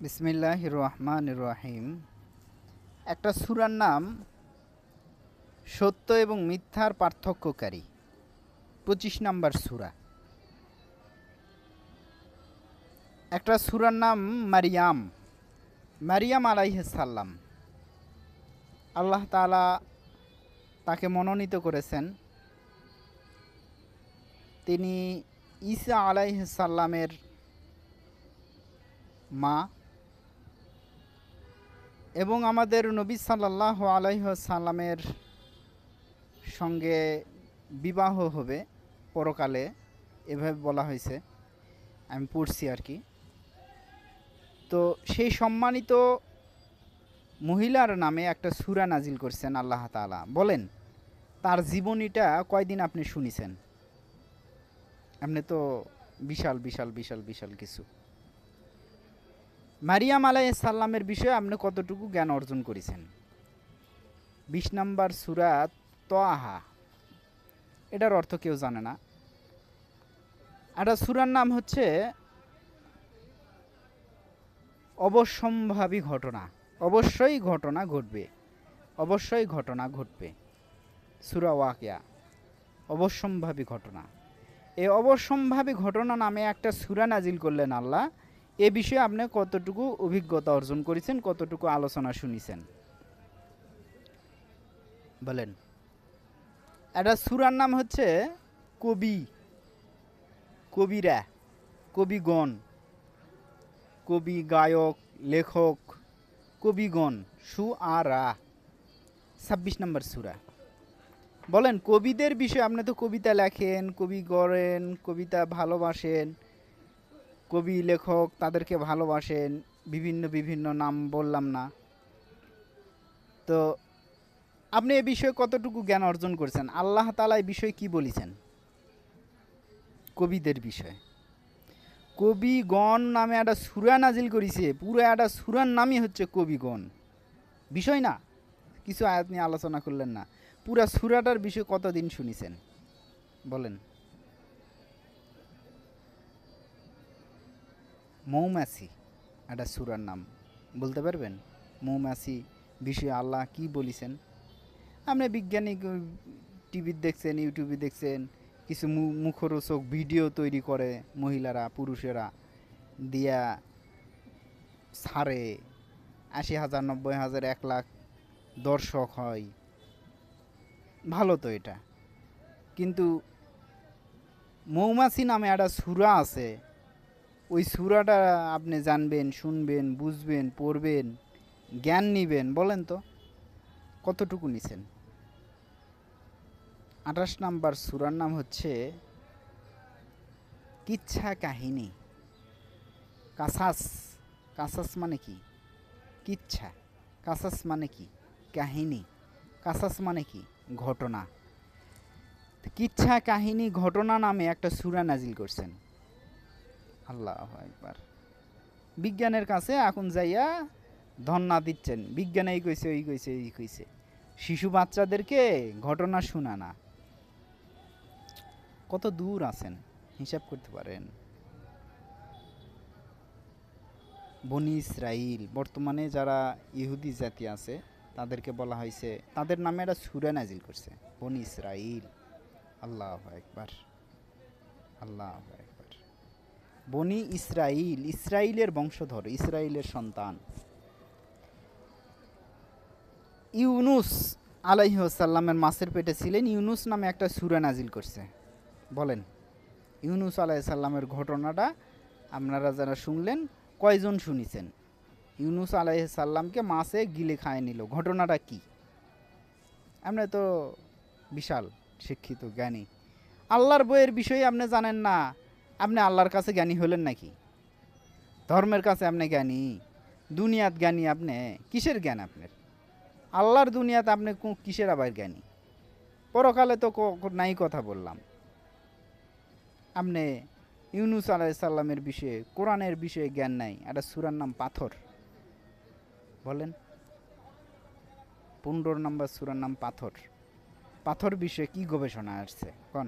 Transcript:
বিসমিল্লাহির রহমানির রহিম। একটা সূরার নাম সত্য এবং মিথ্যার পার্থক্যকারী। 25 নম্বর সূরা। একটা সূরার নাম মারিয়াম। মারিয়াম আলাইহিস সালাম, আল্লাহ তাআলা তাকে মনোনীত করেছেন। তিনি ঈসা আলাইহিস সালামের মা এবং আমাদের নবী সাল্লাল্লাহু আলাইহি ওয়াসাল্লামের সঙ্গে বিবাহ হবে পরকালে, এভাবে বলা হয়েছে, আমি পড়ছি আর কি। তো সেই সম্মানিত মহিলার নামে একটা সূরা নাজিল করছেন আল্লাহ তাআলা। বলেন, তার জীবনীটা কয়দিন আপনি শুনেছেন? আপনি তো বিশাল বিশাল বিশাল বিশাল কিছু। মারিয়াম আলাইহিস সালামের বিষয়ে আপনি কতটুকু জ্ঞান অর্জন করেছেন? 20 নম্বর সূরা তাহা, এটার অর্থ কেউ জানে না। একটা সূরার নাম হচ্ছে অবশ্যম্ভাবী ঘটনা। অবশ্যই ঘটনা ঘটবে, অবশ্যই ঘটনা ঘটবে। সূরা ওয়াকিয়া, অবশ্যম্ভাবী ঘটনা। এই অবশ্যম্ভাবী ঘটনা নামে একটা সূরা নাজিল করলেন আল্লাহ। এ বিষয়ে আপনি কতটুকু অভিজ্ঞতা অর্জন করেছেন, কতটুকু আলোচনা শুনেছেন বলেন। একটা সূরার নাম হচ্ছে কবি, কবিরা, কবিগণ, কবি, গায়ক, লেখক, কবিগণ, সুআরা। 26 নম্বর সূরা। বলেন, কবিদের বিষয়ে আপনি তো কবিতা লেখেন, কবি গড়েন, কবিতা ভালোবাসেন, কবি লেখক তাদেরকে ভালোবাসেন, বিভিন্ন বিভিন্ন নাম বললাম না তো, আপনি এ বিষয়ে কতটুকু জ্ঞান অর্জন করেছেন? আল্লাহ তাআলা এই বিষয়ে কি বলেছেন কবিদের বিষয়ে? কবিগণ নামে একটা সূরা নাজিল করেছে, পুরো একটা সূরার নামই হচ্ছে কবিগণ। বিষয় না, কিছু আয়াত নিয়ে আলোচনা করলেন না, পুরা সূরাটার বিষয়ে কতদিন শুনেছেন বলেন। মৌমাছি একটা সূরার নাম, বলতে পারবেন? মৌমাছি বিষয়ে আল্লাহ কি বলেছেন? আপনি বিজ্ঞানিক টিভি দেখছেন, ইউটিউবে দেখছেন, কিছু মুখরোচক ভিডিও তৈরি করে মহিলারা, পুরুষেরা দিয়া ছাড়ে, 80,000, 90,000, 1,00,000 দর্শক হয়, ভালো তো এটা। কিন্তু মৌমাছি নামে একটা সূরা আছে, ওই সূরাটা আপনি জানবেন, শুনবেন, বুঝবেন, পড়বেন, জ্ঞান নিবেন, বলেন তো কতটুকু নিছেন? 28 নাম্বার সূরার নাম হচ্ছে কিচ্ছা কাহিনী। কাসাস, কাসাস মানে কি? কিচ্ছা। কাসাস মানে কি? কাহিনী। কাসাস মানে কি? ঘটনা। কিচ্ছা কাহিনী ঘটনা নামে একটা সূরা নাজিল করছেন আল্লাহু আকবার। বিজ্ঞানের কাছে এখন যাইয়া ধন্না দিচ্ছেন, বিজ্ঞান এই কইছে, ওই কইছে, এই কইছে। শিশু বাচ্চাদেরকে ঘটনা শোনা না। কত দূর আছেন হিসাব করতে পারেন? বনি ইসরাইল, বর্তমানে যারা ইহুদি জাতি আছে তাদেরকে বলা হয়েছে, তাদের নামে একটা সূরা নাজিল করছে, বনি ইসরাইল। আল্লাহু আকবার, আল্লাহু আকবার। বনি ইসরাইল, ইসরাইলের বংশধর, ইসরাইলের সন্তান। ইউনুস আলাইহিস সালামের মাছের পেটে ছিলেন, ইউনুস নামে একটা সূরা নাজিল করছে। বলেন, ইউনুস আলাইহিস সালামের ঘটনাটা আপনারা যারা শুনলেন, কয়জন শুনেছেন? ইউনুস আলাইহিস সালামকে মাছে গিলে খায় নিল, ঘটনাটা কি? আপনি তো বিশাল শিক্ষিত, জ্ঞানী। আল্লাহর বইয়ের বিষয়ে আপনি জানেন না, আপনি আল্লাহর কাছে জ্ঞানী হলেন নাকি? ধর্মের কাছে আপনি জ্ঞানী, দুনিয়াত জ্ঞানী? আপনি কিসের জ্ঞান আপনার? আল্লাহর দুনিয়াতে আপনি কিসের আবার জ্ঞানী? পরকালে তো নাই কথা বললাম। আপনি ইউনুস আলাইহিস সালামের বিষয়ে, কোরআনের বিষয়ে জ্ঞান নাই। একটা সূরার নাম পাথর। বলেন, 15 নম্বর সূরার নাম পাথর। পাথর বিষয়ে কি গবেষণা আসছে কোন?